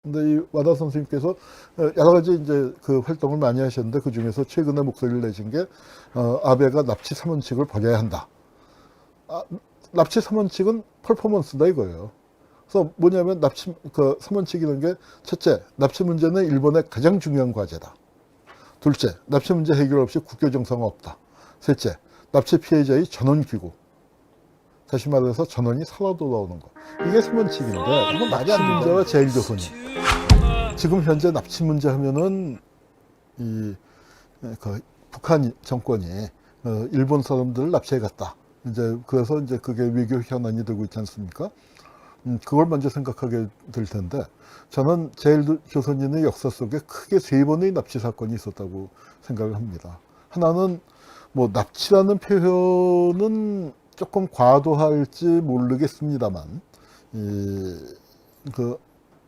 근데 이 와다 선생님께서 여러 가지 이제 그 활동을 많이 하셨는데 그 중에서 최근에 목소리를 내신 게 아베가 납치 3원칙을 버려야 한다. 납치 3원칙은 퍼포먼스다 이거예요. 그래서 뭐냐면 납치 그 3원칙이라는 게 첫째, 납치 문제는 일본의 가장 중요한 과제다. 둘째, 납치 문제 해결 없이 국교 정상화 없다. 셋째, 납치 피해자의 전원 귀국. 다시 말해서 전원이 살아 돌아오는 것. 이게 3원칙인데 이건 말이 안 문제와 제일조선이. 지금 현재 납치 문제 하면은 그 북한 정권이 일본 사람들을 납치해 갔다. 이제 그래서 이제 그게 외교 현안이 되고 있지 않습니까? 그걸 먼저 생각하게 될 텐데 저는 제일조선인의 역사 속에 크게 3번의 납치 사건이 있었다고 생각을 합니다. 하나는 뭐 납치라는 표현은 조금 과도할지 모르겠습니다만 그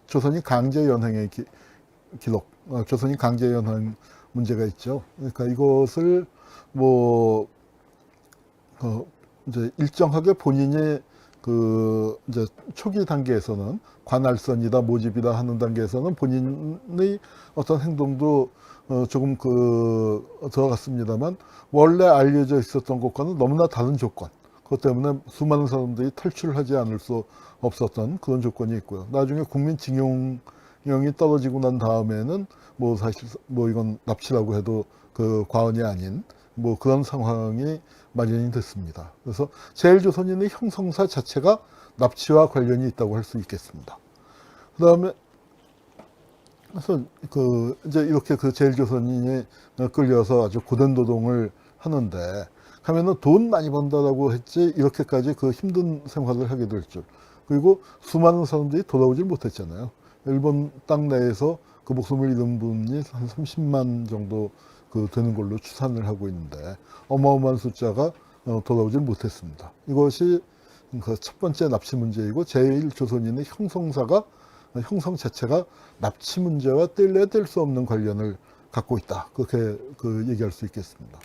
조선인 강제 연행의 기록, 조선인 강제 연행 문제가 있죠. 그러니까 이것을 뭐 이제 일정하게 본인이 그 이제 초기 단계에서는 관할선이다 모집이다 하는 단계에서는 본인의 어떤 행동도 조금 들어갔습니다만 원래 알려져 있었던 것과는 너무나 다른 조건, 그것 때문에 수많은 사람들이 탈출하지 않을 수 없었던 그런 조건이 있고요. 나중에 국민징용령이 떨어지고 난 다음에는 뭐 사실 뭐 이건 납치라고 해도 그 과언이 아닌 뭐 그런 상황이 마련이 됐습니다. 그래서 제일조선인의 형성사 자체가 납치와 관련이 있다고 할 수 있겠습니다. 그 다음에 그래서 그 이제 이렇게 그 제일조선인이 끌려서 아주 고된 노동을 하는데 하면은 돈 많이 번다라고 했지 이렇게까지 그 힘든 생활을 하게 될 줄. 그리고 수많은 사람들이 돌아오질 못했잖아요. 일본 땅 내에서 그 목숨을 잃은 분이 한 30만 정도 그 되는 걸로 추산을 하고 있는데 어마어마한 숫자가 돌아오질 못했습니다. 이것이 그 첫 번째 납치 문제이고 제일조선인의 형성 자체가 납치 문제와 뗄래야 뗄 수 없는 관련을 갖고 있다. 그렇게 그 얘기할 수 있겠습니다.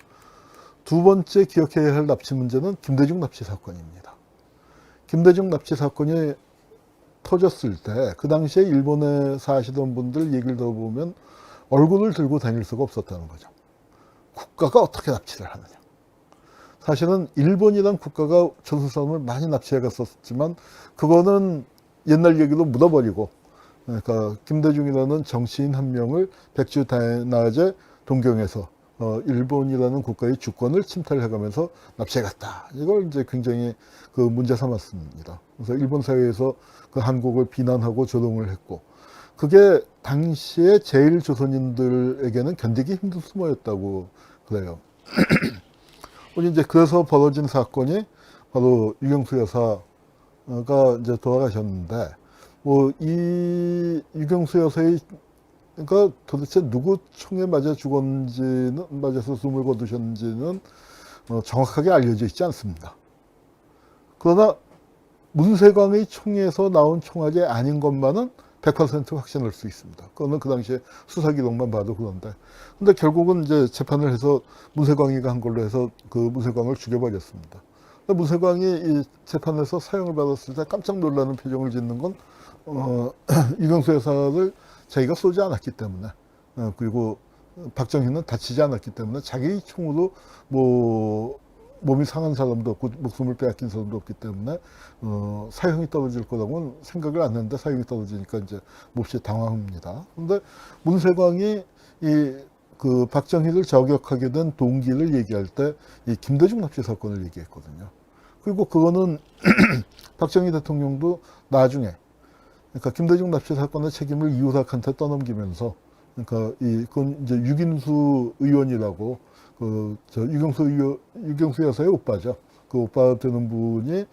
두 번째 기억해야 할 납치 문제는 김대중 납치 사건입니다. 김대중 납치 사건이 터졌을 때 그 당시에 일본에 사시던 분들 얘기를 들어보면 얼굴을 들고 다닐 수가 없었다는 거죠. 국가가 어떻게 납치를 하느냐. 사실은 일본이란 국가가 조선 사람을 많이 납치해 갔었지만 그거는 옛날 얘기로 묻어버리고, 그러니까 김대중이라는 정치인 한 명을 백주 대낮에 동경에서 일본이라는 국가의 주권을 침탈해가면서 납치해 갔다. 이걸 이제 굉장히 그 문제 삼았습니다. 그래서 일본 사회에서 그 한국을 비난하고 조롱을 했고, 그게 당시에 제일 조선인들에게는 견디기 힘든 수모였다고 그래요. 우리 이제 그래서 벌어진 사건이 바로 유경수 여사가 이제 돌아가셨는데, 뭐 이 유경수 여사의 그러니까 도대체 누구 총에 맞아 죽었는지는, 맞아서 숨을 거두셨는지는 정확하게 알려져 있지 않습니다. 그러나 문세광의 총에서 나온 총알이 아닌 것만은 100% 확신할 수 있습니다. 그거는 그 당시에 수사 기록만 봐도 그런데. 근데 결국은 이제 재판을 해서 문세광이가 한 걸로 해서 그 문세광을 죽여버렸습니다. 근데 문세광이 이 재판에서 사형을 받았을 때 깜짝 놀라는 표정을 짓는 건, 유경수 여사를 자기가 쏘지 않았기 때문에, 그리고 박정희는 다치지 않았기 때문에 자기 총으로 뭐 몸이 상한 사람도 없고 목숨을 빼앗긴 사람도 없기 때문에 사형이 떨어질 거라고는 생각을 안 했는데 사형이 떨어지니까 이제 몹시 당황합니다. 그런데 문세광이 그 박정희를 저격하게 된 동기를 얘기할 때 이 김대중 납치 사건을 얘기했거든요. 그리고 그거는 박정희 대통령도 나중에, 그러니까 김대중 납치 사건의 책임을 이우락한테 떠넘기면서, 그러니까 그건 이제 유긴수 의원이라고 유경수 여사의 오빠죠. 그 오빠 되는 분이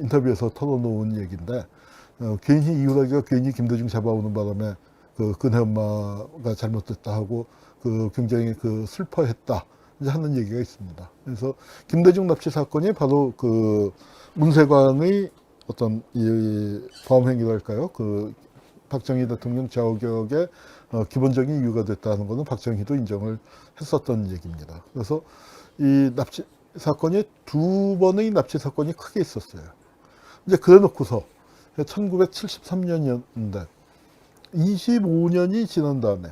인터뷰에서 털어놓은 얘기인데, 괜히 이우락이가 괜히 김대중 잡아오는 바람에 그 근혜 엄마가 잘못됐다 하고 굉장히 슬퍼했다 이제 하는 얘기가 있습니다. 그래서 김대중 납치 사건이 바로 그 문세광의 어떤 이 범행이랄까요? 박정희 대통령 저격의 기본적인 이유가 됐다는 것은 박정희도 인정을 했었던 얘기입니다. 그래서 이 납치 사건이 두 번의 납치 사건이 크게 있었어요. 이제 그래 놓고서 1973년이었는데 25년이 지난 다음에,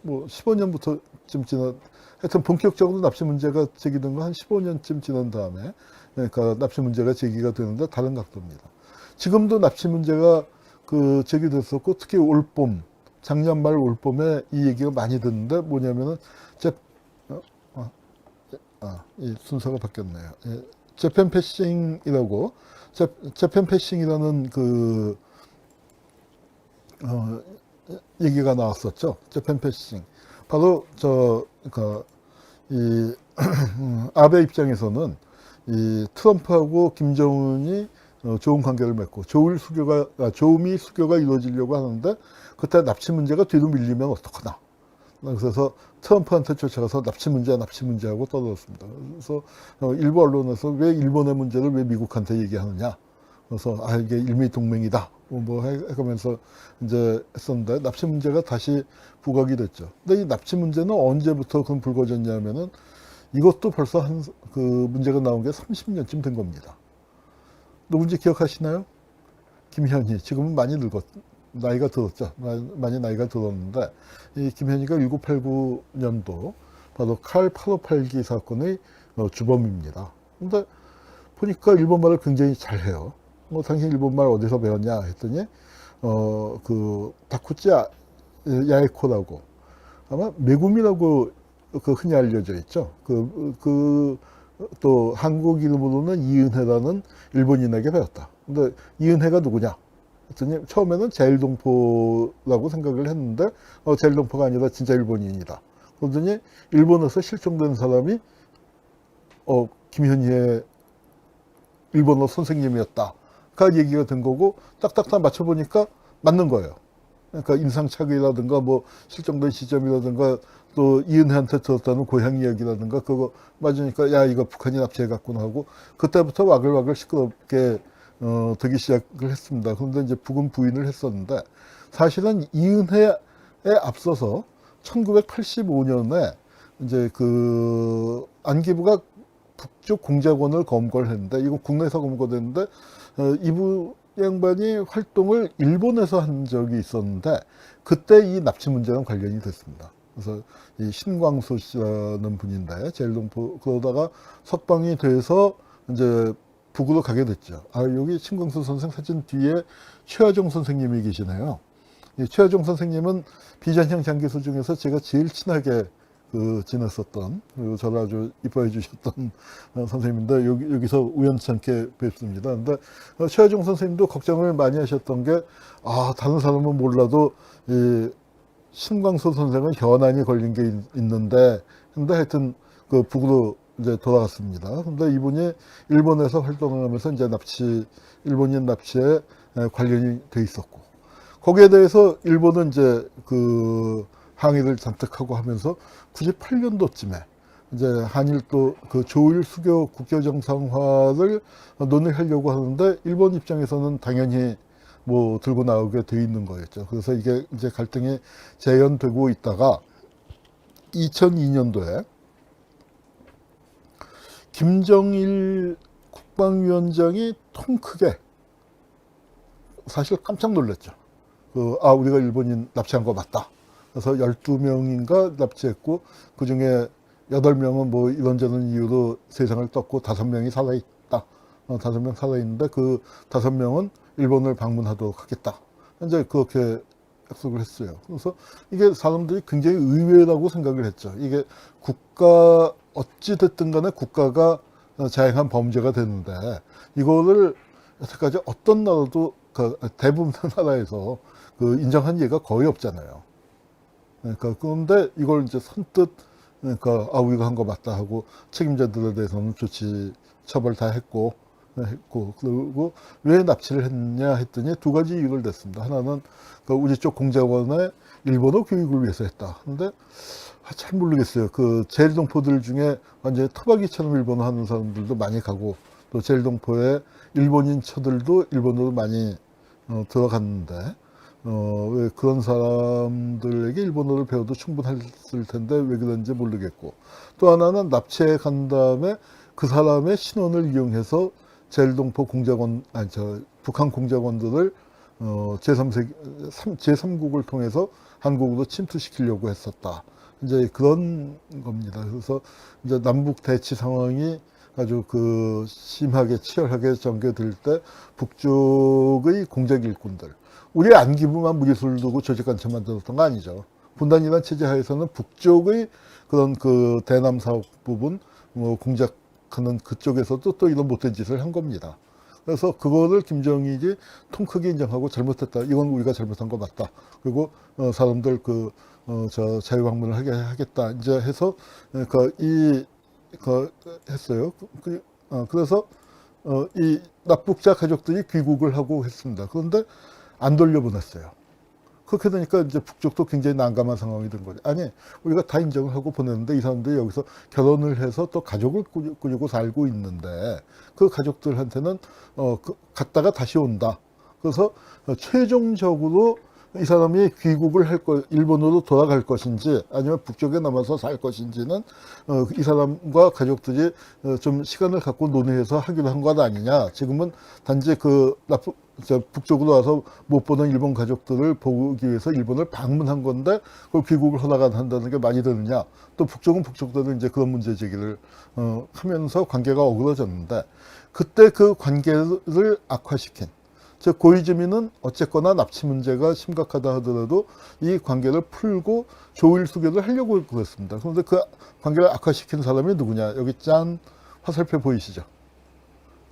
뭐 15년부터쯤 지난, 하여튼 본격적으로 납치 문제가 제기된 건 한 15년쯤 지난 다음에, 그러니까 납치 문제가 제기가 되는데 다른 각도입니다. 지금도 납치 문제가 제기됐었고, 특히 올봄, 작년 말 올봄에 이 얘기가 많이 듣는데 뭐냐면은, 이 순서가 바뀌었네요. 예, 재팬 패싱이라고, 재팬 패싱이라는 얘기가 나왔었죠. 재팬 패싱. 바로 이 아베 입장에서는 이 트럼프하고 김정은이 좋은 관계를 맺고 조미 수교가 이루어지려고 하는데 그때 납치 문제가 뒤로 밀리면 어떡하나. 그래서 트럼프한테 쫓아가서 납치 문제하고 떠들었습니다. 그래서 일부 언론에서 왜 일본의 문제를 왜 미국한테 얘기하느냐. 그래서 이게 일미 동맹이다. 해가면서 이제 했었는데 납치 문제가 다시 부각이 됐죠. 근데 이 납치 문제는 언제부터 그럼 불거졌냐면은 이것도 벌써 문제가 나온 게 30년쯤 된 겁니다. 누군지 기억하시나요? 김현희. 지금은 많이 나이가 들었죠. 많이 나이가 들었는데, 이 김현희가 1989년도 바로 칼 858기 사건의 주범입니다. 근데 보니까 일본말을 굉장히 잘해요. 당신 일본말 어디서 배웠냐 했더니, 다쿠치 야에코라고, 아마 메구미라고 흔히 알려져 있죠. 또 한국 이름으로는 이은혜라는 일본인에게 배웠다. 근데 이은혜가 누구냐? 했더니 처음에는 제일동포라고 생각을 했는데 제일동포가 아니라 진짜 일본인이다. 그러더니 일본에서 실종된 사람이 김현희의 일본어 선생님이었다. 그 얘기가 된 거고 딱딱딱 맞춰보니까 맞는 거예요. 그러니까 임상착의라든가 뭐 실종된 시점이라든가 또 이은혜한테 들었다는 고향 이야기라든가 그거 맞으니까 야 이거 북한이 납치해갔구나 하고 그때부터 와글와글 시끄럽게 되기 시작을 했습니다. 그런데 이제 북은 부인을 했었는데 사실은 이은혜에 앞서서 1985년에 이제 안기부가 북쪽 공작원을 검거를 했는데 이거 국내에서 검거됐는데 이부 양반이 활동을 일본에서 한 적이 있었는데 그때 이 납치 문제랑 관련이 됐습니다. 그래서 이 신광수 씨라는 분인데 제일동포 그러다가 석방이 돼서 이제 북으로 가게 됐죠. 여기 신광수 선생 사진 뒤에 최하종 선생님이 계시네요. 이 최하종 선생님은 비전형 장기수 중에서 제가 제일 친하게 지냈었던, 그리고 저를 아주 이뻐해 주셨던 선생님인데, 여기서 우연찮게 뵙습니다. 근데, 최하종 선생님도 걱정을 많이 하셨던 게, 다른 사람은 몰라도, 이, 신광수 선생은 현안이 걸린 게 있는데, 근데 하여튼, 북으로 이제 돌아갔습니다. 근데 이분이 일본에서 활동을 하면서 이제 일본인 납치에 관련이 돼 있었고, 거기에 대해서 일본은 이제 항의를 잔뜩 하고 하면서 98년도쯤에 이제 한일도 조일 수교 국교정상화를 논의하려고 하는데 일본 입장에서는 당연히 뭐 들고 나오게 돼 있는 거였죠. 그래서 이게 이제 갈등이 재현되고 있다가 2002년도에 김정일 국방위원장이 통 크게 사실 깜짝 놀랐죠. 우리가 일본인 납치한 거 맞다. 그래서 12명인가 납치했고, 그 중에 8명은 뭐 이런저런 이유로 세상을 떴고, 5명이 살아있다. 5명 살아있는데, 그 5명은 일본을 방문하도록 하겠다. 이제 그렇게 약속을 했어요. 그래서 이게 사람들이 굉장히 의외라고 생각을 했죠. 이게 어찌됐든 간에 국가가 자행한 범죄가 되는데, 이거를 여태까지 어떤 나라도, 대부분의 나라에서 인정한 예가 거의 없잖아요. 그러니까 그런데 이걸 이제 선뜻 우리가 한 거 맞다 하고 책임자들에 대해서는 처벌 다 했고 그리고 왜 납치를 했냐 했더니 두 가지 이유를 냈습니다. 하나는 우리 쪽 공작원의 일본어 교육을 위해서 했다. 근데 잘 모르겠어요. 제일동포들 중에 완전히 토박이처럼 일본어 하는 사람들도 많이 가고 또 제일동포의 일본인 처들도 일본어로 많이 들어갔는데 왜 그런 사람들에게 일본어를 배워도 충분했을 텐데 왜 그런지 모르겠고 또 하나는 납치해 간 다음에 그 사람의 신원을 이용해서 제일동포 공작원 북한 공작원들을 제3국을 통해서 한국으로 침투시키려고 했었다. 이제 그런 겁니다. 그래서 이제 남북 대치 상황이 아주 그 심하게 치열하게 전개될 때 북쪽의 공작 일꾼들, 우리 안기부만 무리수를 두고 조직간첩 만들었던 거 아니죠. 분단이란 체제 하에서는 북쪽의 그런 그 대남 사업 부분 공작하는 그쪽에서도 또 이런 못된 짓을 한 겁니다. 그래서 그거를 김정일이 통 크게 인정하고 잘못했다. 이건 우리가 잘못한 거 맞다. 그리고 사람들 저 자유방문을 하겠다. 이제 해서 했어요. 그래서 이 납북자 가족들이 귀국을 하고 했습니다. 그런데 안 돌려보냈어요. 그렇게 되니까 이제 북쪽도 굉장히 난감한 상황이 된 거죠. 아니, 우리가 다 인정을 하고 보냈는데 이 사람들이 여기서 결혼을 해서 또 가족을 꾸리고 살고 있는데 그 가족들한테는 갔다가 다시 온다. 그래서 최종적으로 이 사람이 귀국을 일본으로 돌아갈 것인지 아니면 북쪽에 남아서 살 것인지는 이 사람과 가족들이 좀 시간을 갖고 논의해서 하기로 한 것 아니냐. 지금은 단지 북쪽으로 와서 못 보는 일본 가족들을 보기 위해서 일본을 방문한 건데 그걸 귀국을 허락한다는 게 많이 되느냐. 또 북쪽은 북쪽대로 이제 그런 문제 제기를 하면서 관계가 어그러졌는데 그때 그 관계를 악화시킨 즉 고이즈미는 어쨌거나 납치 문제가 심각하다 하더라도 이 관계를 풀고 조일 수교를 하려고 그랬습니다. 그런데 그 관계를 악화시킨 사람이 누구냐? 여기 짠 화살표 보이시죠?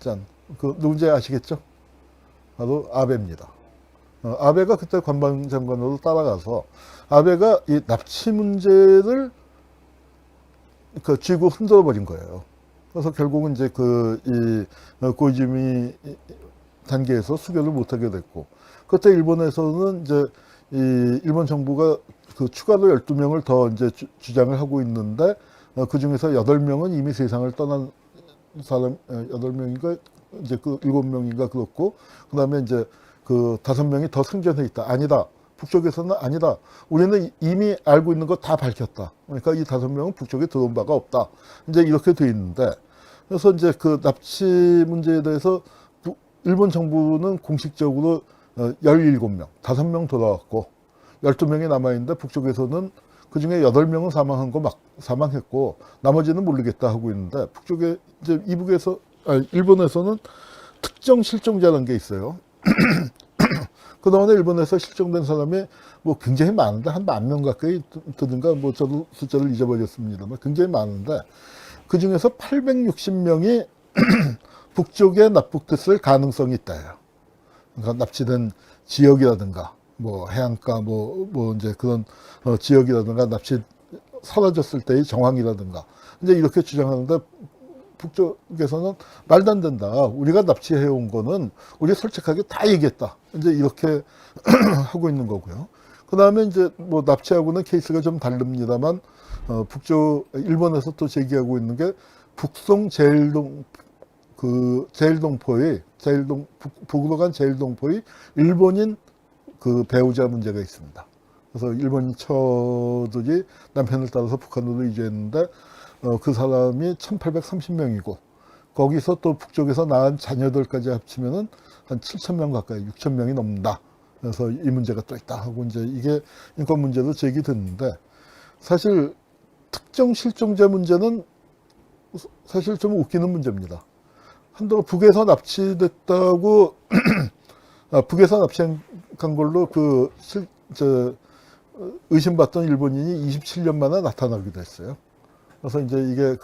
짠. 그 누군지 아시겠죠? 바로 아베입니다. 아베가 그때 관방장관으로 따라가서 아베가 이 납치 문제를 쥐고 흔들어 버린 거예요. 그래서 결국은 이제 이 고이즈미 단계에서 수교를 못하게 됐고, 그때 일본에서는 이제 일본 정부가 추가로 12명을 더 이제 주장을 하고 있는데, 그 중에서 8명은 이미 세상을 떠난 사람, 8명인가, 이제 7명인가 그렇고, 그 다음에 이제 5명이 더 생존해 있다. 아니다. 북쪽에서는 아니다. 우리는 이미 알고 있는 거 다 밝혔다. 그러니까 이 5명은 북쪽에 들어온 바가 없다. 이제 이렇게 돼 있는데, 그래서 이제 그 납치 문제에 대해서 일본 정부는 공식적으로 17명, 5명 돌아왔고 12명이 남아있는데 북쪽에서는 그 중에 8명은 사망했고 나머지는 모르겠다 하고 있는데 북쪽에 이제 일본에서는 특정 실종자라는 게 있어요. 그동안에 일본에서 실종된 사람이 뭐 굉장히 많은데 한 10,000명 가까이 되는가 뭐 저도 숫자를 잊어버렸습니다만 굉장히 많은데 그 중에서 860명이 북쪽에 납북됐을 가능성이 있다요. 그러니까 납치된 지역이라든가, 뭐 해안가, 뭐 이제 그런 지역이라든가 납치 사라졌을 때의 정황이라든가, 이제 이렇게 주장하는데 북쪽에서는 말도 안 된다. 우리가 납치해온 거는 우리 솔직하게 다 얘기했다. 이제 이렇게 하고 있는 거고요. 그 다음에 이제 뭐 납치하고는 케이스가 좀 다릅니다만, 일본에서 또 제기하고 있는 게 북송 북으로 간 제일동포의 일본인 배우자 문제가 있습니다. 그래서 일본인 처들이 남편을 따라서 북한으로 이주했는데, 그 사람이 1830명이고, 거기서 또 북쪽에서 낳은 자녀들까지 합치면은 한 7,000명 가까이, 6,000명이 넘는다. 그래서 이 문제가 또 있다 하고, 이제 이게 인권 문제도 제기됐는데, 사실 특정 실종자 문제는 사실 좀 웃기는 문제입니다. 한동안 북에서 납치됐다고, 북에서 납치한 걸로 의심받던 일본인이 27년 만에 나타나기도 했어요. 그래서 이제 이게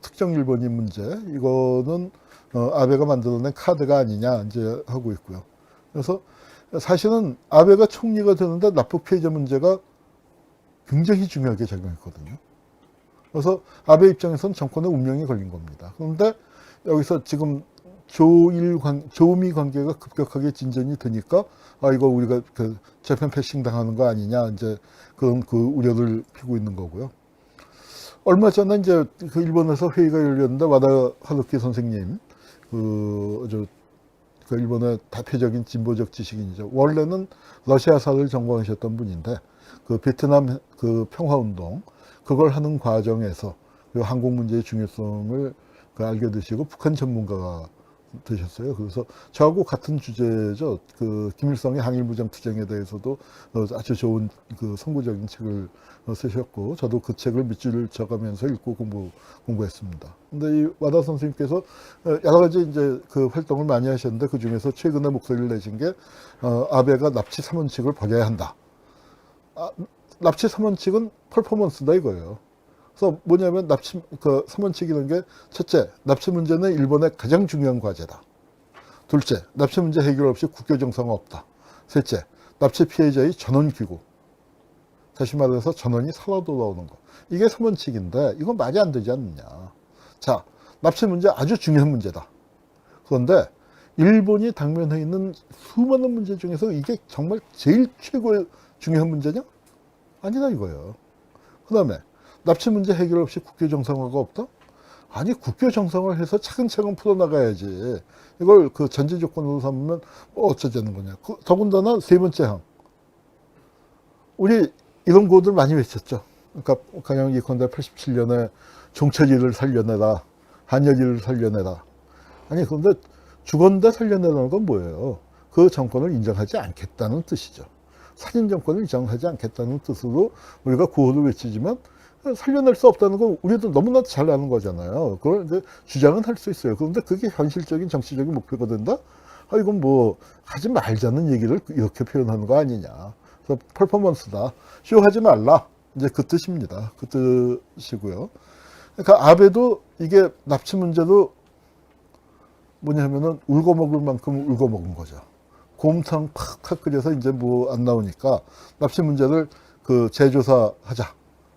특정 일본인 문제, 이거는, 아베가 만들어낸 카드가 아니냐, 이제 하고 있고요. 그래서 사실은 아베가 총리가 되는데 납북 피해자 문제가 굉장히 중요하게 작용했거든요. 그래서 아베 입장에서는 정권의 운명이 걸린 겁니다. 그런데 여기서 지금 조미 관계가 급격하게 진전이 되니까, 이거 우리가 재팬 패싱 당하는 거 아니냐, 이제 그런 우려를 피고 있는 거고요. 얼마 전에 이제 일본에서 회의가 열렸는데, 와다 하루키 선생님, 일본의 대표적인 진보적 지식인이죠. 원래는 러시아사를 전공하셨던 분인데, 베트남 평화운동, 그걸 하는 과정에서 한국 문제의 중요성을 알게 되시고 북한 전문가가 되셨어요. 그래서 저하고 같은 주제죠. 그 김일성의 항일무장 투쟁에 대해서도 아주 좋은 그 선구적인 책을 쓰셨고, 저도 그 책을 밑줄을 쳐가면서 읽고 공부했습니다. 근데 이 와다 선생님께서 여러 가지 이제 그 활동을 많이 하셨는데, 그 중에서 최근에 목소리를 내신 게 아베가 납치 3원칙을 버려야 한다. 납치 3원칙은 퍼포먼스다 이거예요. 그래서 뭐냐면 그 3원칙이라는 게, 첫째, 납치 문제는 일본의 가장 중요한 과제다. 둘째, 납치 문제 해결 없이 국교 정상화 없다. 셋째, 납치 피해자의 전원 귀국. 다시 말해서 전원이 살아 돌아오는 거. 이게 3원칙인데 이건 말이 안 되지 않느냐. 자, 납치 문제 아주 중요한 문제다. 그런데 일본이 당면해 있는 수많은 문제 중에서 이게 정말 제일 최고의 중요한 문제냐? 아니다 이거예요. 그 다음에 납치 문제 해결 없이 국교 정상화가 없다? 아니, 국교 정상화를 해서 차근차근 풀어나가야지. 이걸 그 전제 조건으로 삼으면 어쩌자는 거냐. 더군다나 세 번째 항. 우리 이런 구호들 많이 외쳤죠. 그러니까 가령 예컨대 87년에 종처리를 살려내라, 한여리를 살려내라. 아니, 그런데 죽었는데 살려내라는 건 뭐예요? 그 정권을 인정하지 않겠다는 뜻이죠. 살인 정권을 인정하지 않겠다는 뜻으로 우리가 구호를 외치지만, 살려낼 수 없다는 건 우리도 너무나 잘 아는 거잖아요. 그걸 이제 주장은 할 수 있어요. 그런데 그게 현실적인 정치적인 목표가 된다? 이건 뭐 하지 말자는 얘기를 이렇게 표현하는 거 아니냐. 그래서 퍼포먼스다. 쇼하지 말라. 이제 그 뜻입니다. 그 뜻이고요. 그러니까 아베도 이게 납치 문제도 뭐냐면은 울고 먹을 만큼 울고 먹은 거죠. 곰탕 팍팍 끓여서 이제 뭐 안 나오니까 납치 문제를 그 재조사하자.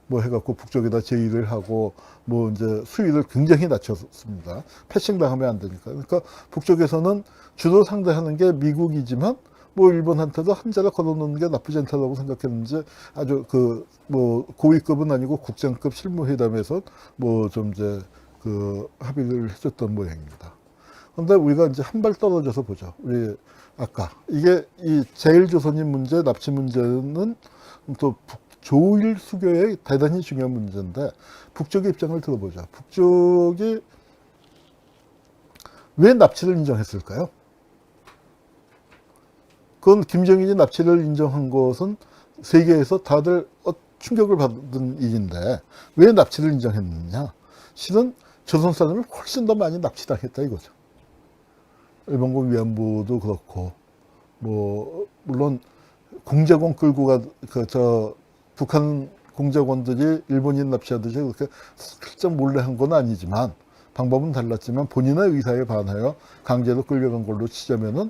뭐 해갖고 북쪽에다 제의를 하고 뭐 이제 수위를 굉장히 낮췄습니다. 패싱당하면 안 되니까. 그러니까 북쪽에서는 주로 상대하는 게 미국이지만 뭐 일본한테도 한 자락 걸어놓는 게 나쁘지 않다고 생각했는지 아주 그 뭐 고위급은 아니고 국장급 실무회담에서 뭐 좀 이제 그 합의를 해줬던 모양입니다. 그런데 우리가 이제 한 발 떨어져서 보죠. 우리 아까 이게 이 제일조선인 문제, 납치 문제는 또 조일 수교의 대단히 중요한 문제인데, 북쪽의 입장을 들어보자. 북쪽이 왜 납치를 인정했을까요? 그건 김정일이 납치를 인정한 것은 세계에서 다들 충격을 받은 일인데, 왜 납치를 인정했느냐? 실은 조선 사람을 훨씬 더 많이 납치당했다 이거죠. 일본군 위안부도 그렇고, 뭐 물론 공작원 끌고 북한 공작원들이 일본인 납치하듯이 그렇게 슬쩍 몰래 한 건 아니지만, 방법은 달랐지만 본인의 의사에 반하여 강제로 끌려간 걸로 치자면은,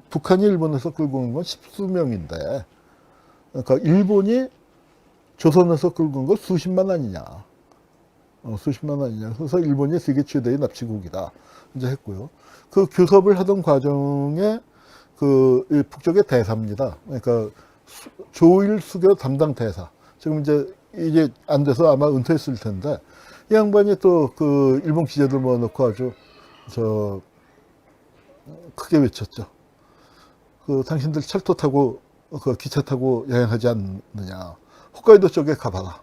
북한이 일본에서 끌고 온 건 십수 명인데, 그러니까 일본이 조선에서 끌고 온 건 수십만 아니냐. 수십만 아니냐. 그래서 일본이 세계 최대의 납치국이다. 이제 했고요. 그 교섭을 하던 과정에 그 북쪽의 대사입니다. 그러니까 조일 수교 담당 대사. 지금 이제 안 돼서 아마 은퇴했을 텐데, 이 양반이 또 그 일본 기자들 모아놓고 아주 크게 외쳤죠. 당신들 철도 타고 기차 타고 여행하지 않느냐. 홋카이도 쪽에 가봐라.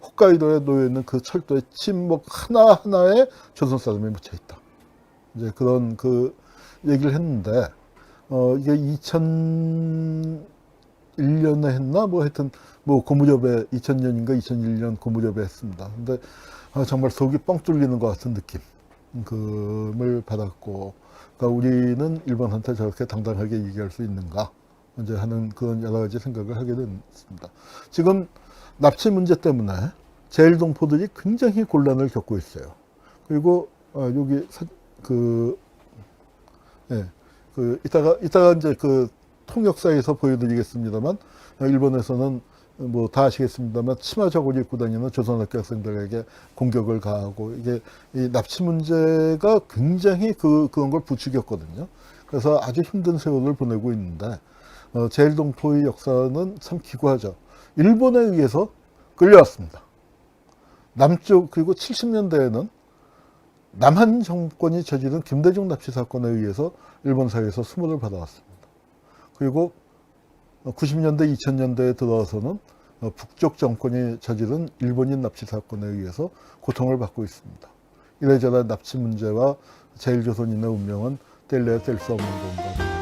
홋카이도에 놓여있는 그 철도의 침목 하나하나에 조선 사람이 묻혀 있다. 이제 그런 그 얘기를 했는데, 이게 2001년에 했나? 뭐 하여튼, 뭐 고무렵에 2000년인가 2001년 고무렵에 했습니다. 근데 정말 속이 뻥 뚫리는 것 같은 느낌을 받았고, 그러니까 우리는 일본한테 저렇게 당당하게 얘기할 수 있는가? 이제 하는 그런 여러 가지 생각을 하게 됐습니다. 지금 납치 문제 때문에 제일동포들이 굉장히 곤란을 겪고 있어요. 그리고 여기 이따가 이제 그 통역사에서 보여드리겠습니다만, 일본에서는 뭐 다 아시겠습니다만 치마 저고리 입고 다니는 조선학교 학생들에게 공격을 가하고, 이게 이 납치 문제가 굉장히 그런 걸 부추겼거든요. 그래서 아주 힘든 세월을 보내고 있는데, 제일동포의 역사는 참 기구하죠. 일본에 의해서 끌려왔습니다. 남쪽, 그리고 70년대에는 남한 정권이 저지른 김대중 납치 사건에 의해서 일본 사회에서 수모를 받아왔습니다. 그리고 90년대, 2000년대에 들어와서는 북쪽 정권이 저지른 일본인 납치 사건에 의해서 고통을 받고 있습니다. 이래저래 납치 문제와 제일조선인의 운명은 뗄래야 뗄 수 없는 건가.